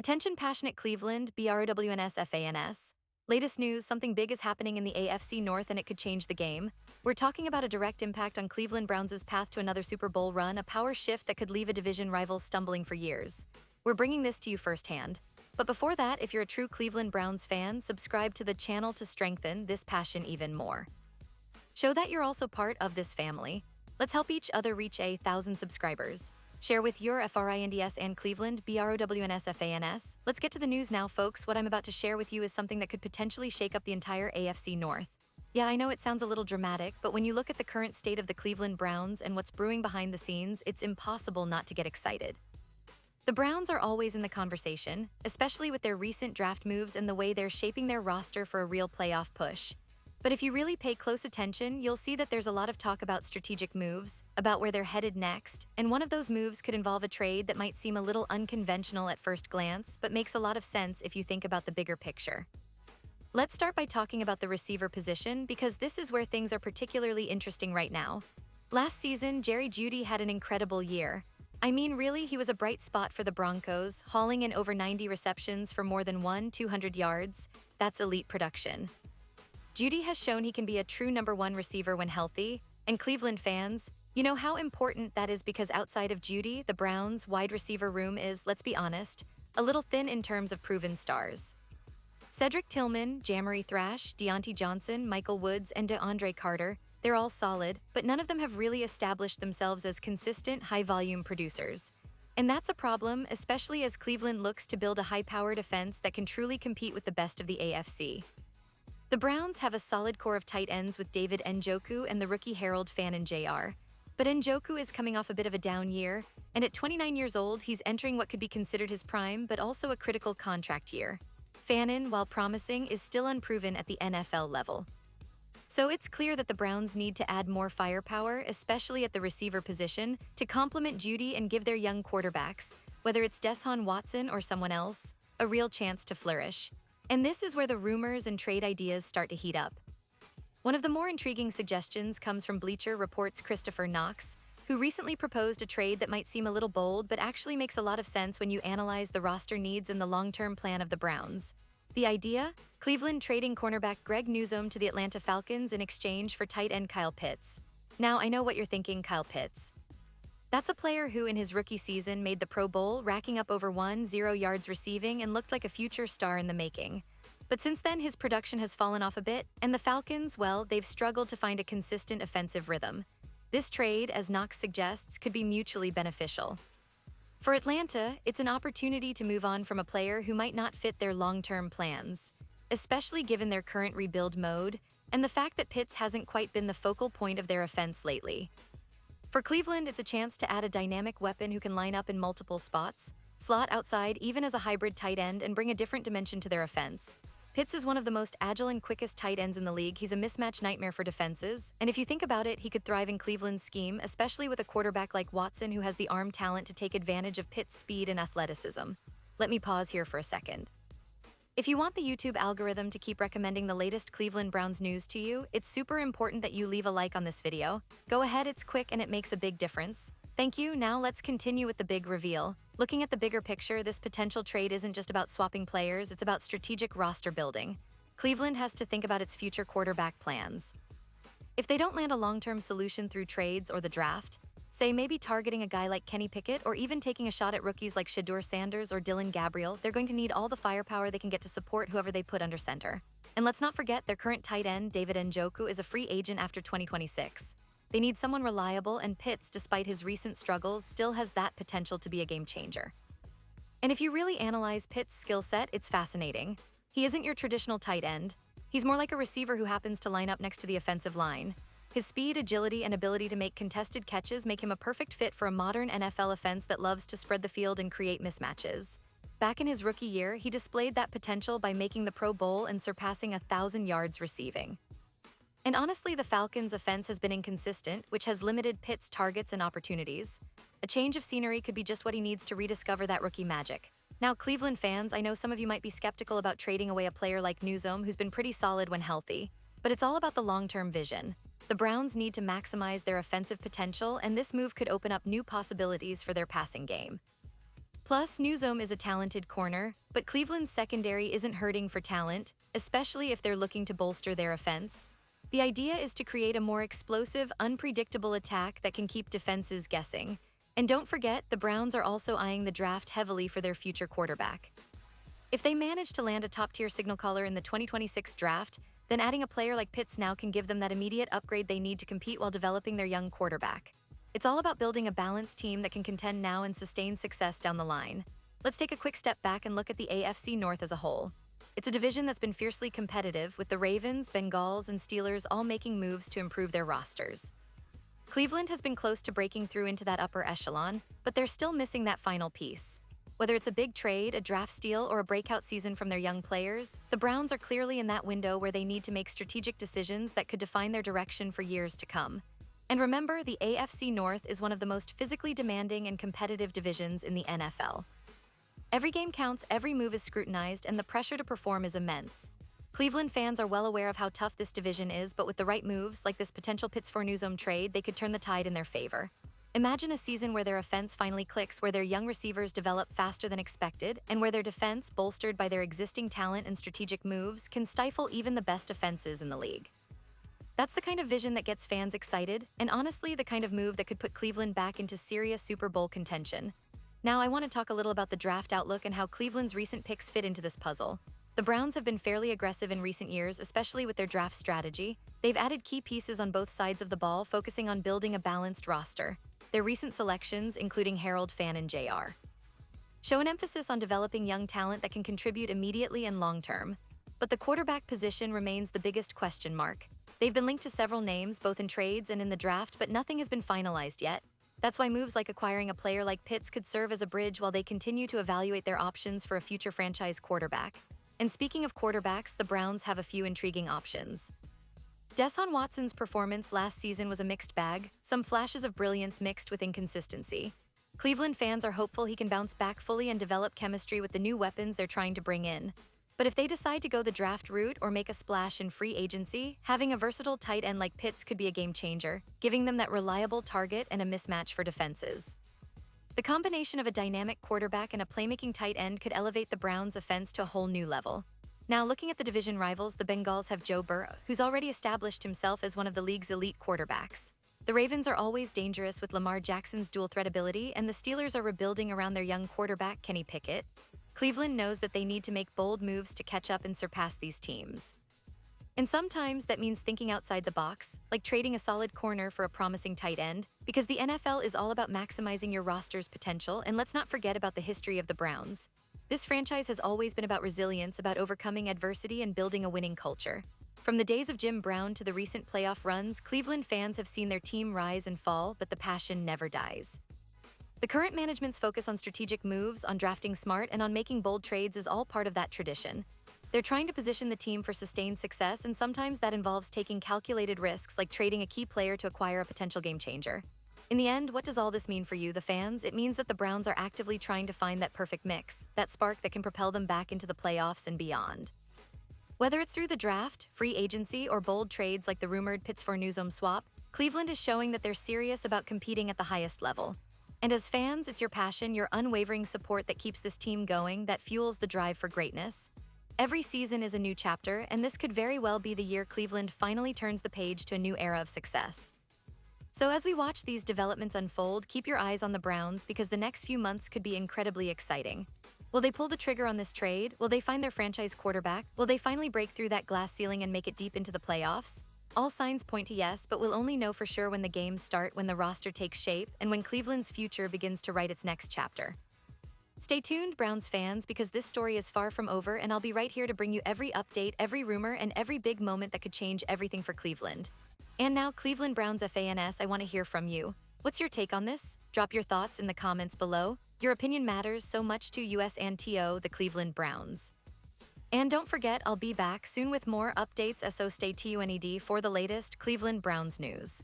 Attention passionate Cleveland, BROWNS. Latest news, something big is happening in the AFC North and it could change the game. We're talking about a direct impact on Cleveland Browns' path to another Super Bowl run, a power shift that could leave a division rival stumbling for years. We're bringing this to you firsthand. But before that, if you're a true Cleveland Browns fan, subscribe to the channel to strengthen this passion even more. Show that you're also part of this family. Let's help each other reach 1,000 subscribers. Share with your FRINDS and Cleveland, BROWNSFANS. Let's get to the news now, folks. What I'm about to share with you is something that could potentially shake up the entire AFC North. Yeah, I know it sounds a little dramatic, but when you look at the current state of the Cleveland Browns and what's brewing behind the scenes, it's impossible not to get excited. The Browns are always in the conversation, especially with their recent draft moves and the way they're shaping their roster for a real playoff push. But if you really pay close attention, you'll see that there's a lot of talk about strategic moves, about where they're headed next, and one of those moves could involve a trade that might seem a little unconventional at first glance, but makes a lot of sense if you think about the bigger picture. Let's start by talking about the receiver position, because this is where things are particularly interesting right now. Last season, Jerry Jeudy had an incredible year. I mean, really, he was a bright spot for the Broncos, hauling in over 90 receptions for more than 200 yards. That's elite production. Jeudy has shown he can be a true number one receiver when healthy, and Cleveland fans, you know how important that is because outside of Jeudy, the Browns' wide receiver room is, let's be honest, a little thin in terms of proven stars. Cedric Tillman, Jamari Thrash, Deontay Johnson, Michael Woods, and DeAndre Carter, they're all solid, but none of them have really established themselves as consistent, high-volume producers. And that's a problem, especially as Cleveland looks to build a high-powered offense that can truly compete with the best of the AFC. The Browns have a solid core of tight ends with David Njoku and the rookie Harold Fannin Jr. But Njoku is coming off a bit of a down year, and at 29 years old, he's entering what could be considered his prime, but also a critical contract year. Fannin, while promising, is still unproven at the NFL level. So it's clear that the Browns need to add more firepower, especially at the receiver position, to complement Jeudy and give their young quarterbacks, whether it's Deshaun Watson or someone else, a real chance to flourish. And this is where the rumors and trade ideas start to heat up. One of the more intriguing suggestions comes from Bleacher Report's Christopher Knox, who recently proposed a trade that might seem a little bold but actually makes a lot of sense when you analyze the roster needs and the long-term plan of the Browns. The idea? Cleveland trading cornerback Greg Newsome to the Atlanta Falcons in exchange for tight end Kyle Pitts. Now, I know what you're thinking, Kyle Pitts. That's a player who in his rookie season made the Pro Bowl, racking up over 10 yards receiving and looked like a future star in the making. But since then, his production has fallen off a bit, and the Falcons, well, they've struggled to find a consistent offensive rhythm. This trade, as Knox suggests, could be mutually beneficial. For Atlanta, it's an opportunity to move on from a player who might not fit their long-term plans, especially given their current rebuild mode and the fact that Pitts hasn't quite been the focal point of their offense lately. For Cleveland, it's a chance to add a dynamic weapon who can line up in multiple spots, slot outside even as a hybrid tight end, and bring a different dimension to their offense. Pitts is one of the most agile and quickest tight ends in the league. He's a mismatch nightmare for defenses, and if you think about it, he could thrive in Cleveland's scheme, especially with a quarterback like Watson who has the arm talent to take advantage of Pitts' speed and athleticism. Let me pause here for a second. If you want the YouTube algorithm to keep recommending the latest Cleveland Browns news to you, it's super important that you leave a like on this video. Go ahead, it's quick and it makes a big difference. Thank you. Now let's continue with the big reveal. Looking at the bigger picture, this potential trade isn't just about swapping players, it's about strategic roster building. Cleveland has to think about its future quarterback plans. If they don't land a long-term solution through trades or the draft, say maybe targeting a guy like Kenny Pickett or even taking a shot at rookies like Shedeur Sanders or Dylan Gabriel, they're going to need all the firepower they can get to support whoever they put under center. And let's not forget their current tight end, David Njoku, is a free agent after 2026. They need someone reliable, and Pitts, despite his recent struggles, still has that potential to be a game changer. And if you really analyze Pitts' skill set, it's fascinating. He isn't your traditional tight end. He's more like a receiver who happens to line up next to the offensive line. His speed, agility, and ability to make contested catches make him a perfect fit for a modern NFL offense that loves to spread the field and create mismatches. Back in his rookie year, he displayed that potential by making the Pro Bowl and surpassing 1,000 yards receiving. And honestly, the Falcons' offense has been inconsistent, which has limited Pitts' targets and opportunities. A change of scenery could be just what he needs to rediscover that rookie magic. Now, Cleveland fans, I know some of you might be skeptical about trading away a player like Newsome, who's been pretty solid when healthy, but it's all about the long-term vision. The Browns need to maximize their offensive potential, and this move could open up new possibilities for their passing game. Plus, Newsome is a talented corner, but Cleveland's secondary isn't hurting for talent, especially if they're looking to bolster their offense. The idea is to create a more explosive, unpredictable attack that can keep defenses guessing. And don't forget, the Browns are also eyeing the draft heavily for their future quarterback. If they manage to land a top-tier signal caller in the 2026 draft, then adding a player like Pitts now can give them that immediate upgrade they need to compete while developing their young quarterback. It's all about building a balanced team that can contend now and sustain success down the line. Let's take a quick step back and look at the AFC North as a whole. It's a division that's been fiercely competitive, with the Ravens, Bengals, and Steelers all making moves to improve their rosters. Cleveland has been close to breaking through into that upper echelon, but they're still missing that final piece. Whether it's a big trade, a draft steal, or a breakout season from their young players, the Browns are clearly in that window where they need to make strategic decisions that could define their direction for years to come. And remember, the AFC North is one of the most physically demanding and competitive divisions in the NFL. Every game counts, every move is scrutinized, and the pressure to perform is immense. Cleveland fans are well aware of how tough this division is, but with the right moves, like this potential Pitts for Newsome trade, they could turn the tide in their favor. Imagine a season where their offense finally clicks, where their young receivers develop faster than expected, and where their defense, bolstered by their existing talent and strategic moves, can stifle even the best offenses in the league. That's the kind of vision that gets fans excited, and honestly, the kind of move that could put Cleveland back into serious Super Bowl contention. Now, I want to talk a little about the draft outlook and how Cleveland's recent picks fit into this puzzle. The Browns have been fairly aggressive in recent years, especially with their draft strategy. They've added key pieces on both sides of the ball, focusing on building a balanced roster. Their recent selections, including Harold Fan and Jr., show an emphasis on developing young talent that can contribute immediately and long-term. But the quarterback position remains the biggest question mark. They've been linked to several names, both in trades and in the draft, but nothing has been finalized yet. That's why moves like acquiring a player like Pitts could serve as a bridge while they continue to evaluate their options for a future franchise quarterback. And speaking of quarterbacks, the Browns have a few intriguing options. Deshaun Watson's performance last season was a mixed bag, some flashes of brilliance mixed with inconsistency. Cleveland fans are hopeful he can bounce back fully and develop chemistry with the new weapons they're trying to bring in. But if they decide to go the draft route or make a splash in free agency, having a versatile tight end like Pitts could be a game changer, giving them that reliable target and a mismatch for defenses. The combination of a dynamic quarterback and a playmaking tight end could elevate the Browns' offense to a whole new level. Now, looking at the division rivals, the Bengals have Joe Burrow, who's already established himself as one of the league's elite quarterbacks. The Ravens are always dangerous with Lamar Jackson's dual threat ability, and the Steelers are rebuilding around their young quarterback, Kenny Pickett. Cleveland knows that they need to make bold moves to catch up and surpass these teams. And sometimes that means thinking outside the box, like trading a solid corner for a promising tight end, because the NFL is all about maximizing your roster's potential, and let's not forget about the history of the Browns. This franchise has always been about resilience, about overcoming adversity and building a winning culture. From the days of Jim Brown to the recent playoff runs, Cleveland fans have seen their team rise and fall, but the passion never dies. The current management's focus on strategic moves, on drafting smart, and on making bold trades is all part of that tradition. They're trying to position the team for sustained success, and sometimes that involves taking calculated risks like trading a key player to acquire a potential game changer. In the end, what does all this mean for you, the fans? It means that the Browns are actively trying to find that perfect mix, that spark that can propel them back into the playoffs and beyond. Whether it's through the draft, free agency, or bold trades like the rumored Pitts for Newsome swap, Cleveland is showing that they're serious about competing at the highest level. And as fans, it's your passion, your unwavering support that keeps this team going, that fuels the drive for greatness. Every season is a new chapter, and this could very well be the year Cleveland finally turns the page to a new era of success. So as we watch these developments unfold, keep your eyes on the Browns, because the next few months could be incredibly exciting. Will they pull the trigger on this trade? Will they find their franchise quarterback? Will they finally break through that glass ceiling and make it deep into the playoffs? All signs point to yes, but we'll only know for sure when the games start, when the roster takes shape, and when Cleveland's future begins to write its next chapter. Stay tuned, Browns fans, because this story is far from over, and I'll be right here to bring you every update, every rumor, and every big moment that could change everything for Cleveland. And now, Cleveland Browns fans, I want to hear from you. What's your take on this? Drop your thoughts in the comments below. Your opinion matters so much to us and to the Cleveland Browns. And don't forget, I'll be back soon with more updates, so stay tuned for the latest Cleveland Browns news.